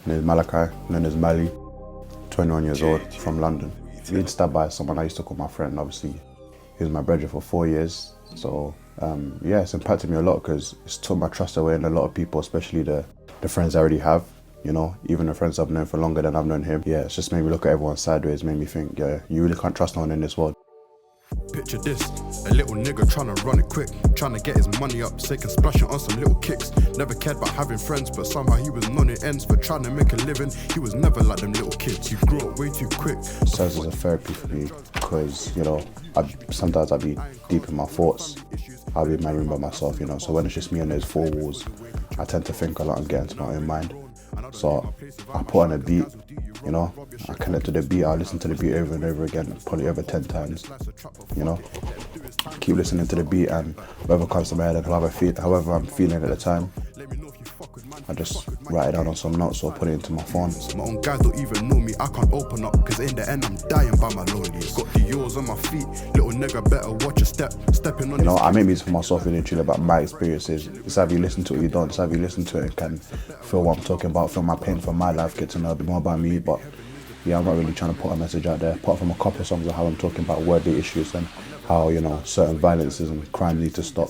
named Malachi, known as Mali, 21 years old, from London. Being stabbed by someone I used to call my friend, obviously. He was my brother for 4 years. So yeah, it's impacted me a lot because it's took my trust away in a lot of people, especially the friends I already have. You know, even the friends I've known for longer than I've known him. Yeah, it's just made me look at everyone sideways, made me think, yeah, you really can't trust no one in this world. Picture this, a little nigga trying to run it quick, trying to get his money up so he can splash it on some little kicks. Never cared about having friends, but somehow he was on it ends for trying to make a living. He was never like them little kids, you grew up way too quick. Serves as a therapy for me because, you know, sometimes I'll be deep in my thoughts. I'll be in my room by myself, you know, so when it's just me on those four walls, I tend to think a lot and get into my own mind. So I put on a beat, you know, I connect to the beat, I listen to the beat over and over again, probably over 10 times, you know. I keep listening to the beat and whatever comes to my head and however I'm feeling at the time, I just write it down on some notes or put it into my phone. My own guys don't even know me, I can't open up, cause in the end I'm dying by my loneliness. Got the yours on my feet, little nigga better watch your step, stepping on. You know, I make music for myself really truly about my experiences. It's either you listen to it or you don't, it's either you listen to it and can feel what I'm talking about, feel my pain from my life, get to know a bit more about me, but yeah, I'm not really trying to put a message out there, apart from a couple of songs of how I'm talking about worldly issues and how, you know, certain violences and crime need to stop.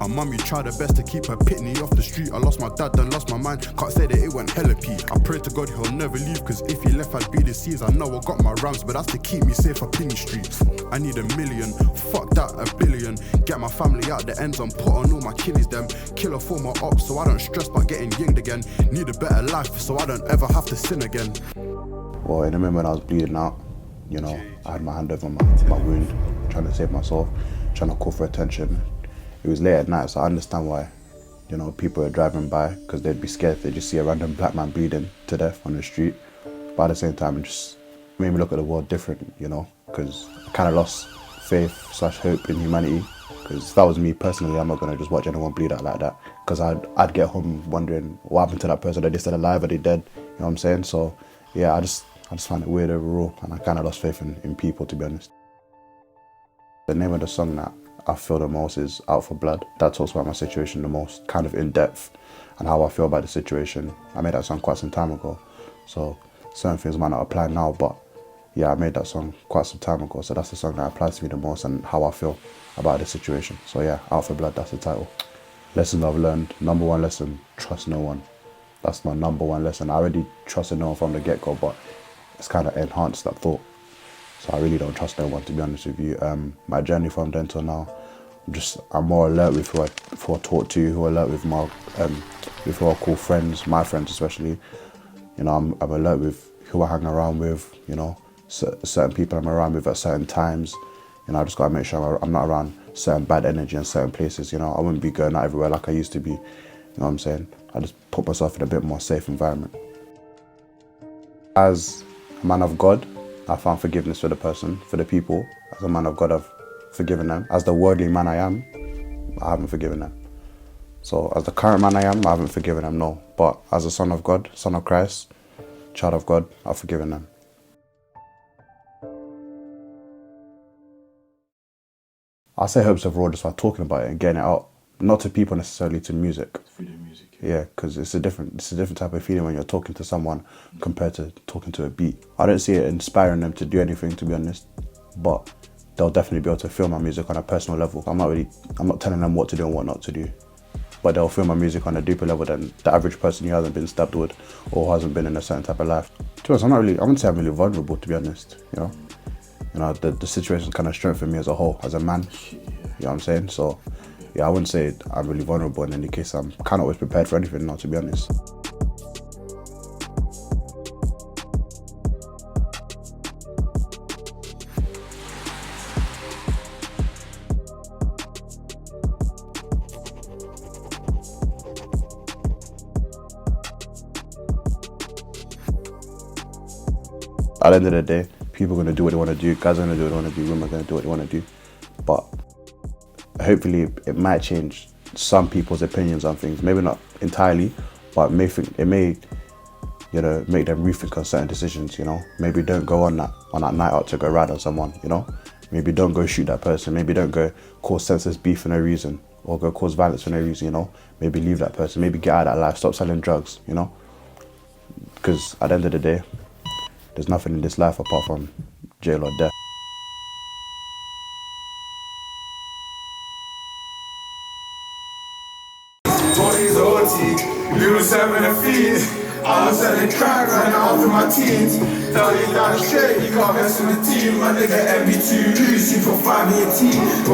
Our mummy tried her best to keep her pitney off the street. I lost my dad, then lost my mind. Can't say that it went hella peak. I pray to God he'll never leave, cause if he left I'd be deceased. I know I got my rams, but that's to keep me safe up in the streets. I need $1 million, fuck that, $1 billion. Get my family out the ends and put on all my kiddies them. Kill a former ops so I don't stress about getting yinged again. Need a better life so I don't ever have to sin again. Well, in the moment when I was bleeding out, you know, I had my hand over my wound, trying to save myself, trying to call for attention. It was late at night, so I understand why, you know, people are driving by because they'd be scared if they just see a random black man bleeding to death on the street. But at the same time, it just made me look at the world different, you know, because I kind of lost faith/hope in humanity. Because if that was me personally, I'm not going to just watch anyone bleed out like that. Because I'd get home wondering what happened to that person. Are they still alive? Are they dead? You know what I'm saying? So yeah, I just find it weird overall, and I kind of lost faith in people, to be honest. The name of the song that I feel the most is Out for Blood. That talks about my situation the most, kind of in depth, and how I feel about the situation. I made that song quite some time ago, so certain things might not apply now, but yeah, I made that song quite some time ago, so that's the song that applies to me the most and how I feel about the situation. So yeah, Out for Blood, that's the title. Lessons I've learned. Number one lesson, trust no one. That's my number one lesson. I already trusted no one from the get-go, but it's kind of enhanced that thought. So I really don't trust no one, to be honest with you. My journey from then till now, I'm more alert with who I talk to, who I alert with with who I call friends, my friends especially. You know, I'm alert with who I hang around with, you know, certain people I'm around with at certain times. You know, I just gotta make sure I'm not around certain bad energy in certain places, you know. I wouldn't be going out everywhere like I used to be, you know what I'm saying? I just put myself in a bit more safe environment. As a man of God, I found forgiveness for the person, for the people. As a man of God, I've forgiven them. As the worldly man I am, I haven't forgiven them. So as the current man I am, I haven't forgiven them, no. But as a son of God, son of Christ, child of God, I've forgiven them. I say hopes of raw just by talking about it and getting it out. Not to people necessarily, to music. Through the music. Yeah, because it's a different type of feeling when you're talking to someone compared to talking to a beat. I don't see it inspiring them to do anything, to be honest, but they'll definitely be able to feel my music on a personal level. I'm not telling them what to do and what not to do, but they'll feel my music on a deeper level than the average person who hasn't been stabbed with or hasn't been in a certain type of life. To be honest, I wouldn't say I'm really vulnerable, to be honest, you know. The situation kind of strengthened me as a whole, as a man, you know what I'm saying? So yeah, I wouldn't say I'm really vulnerable in any case. I'm kind of always prepared for anything now, to be honest. At the end of the day, people are going to do what they want to do, guys are going to do what they want to do, women are going to do what they want to do. But hopefully it might change some people's opinions on things. Maybe not entirely, but it may you know, make them rethink on certain decisions, you know. Maybe don't go on that night out to go ride on someone, you know. Maybe don't go shoot that person. Maybe don't go cause senseless beef for no reason. or go cause violence for no reason, you know. Maybe leave that person, maybe get out of that life, stop selling drugs, you know. Because at the end of the day, there's nothing in this life apart from jail or death. You were 7 and feet. I was selling crack right now for my teens. Tell you down straight, you can't mess with the team. My nigga MB2, super 5 in your team.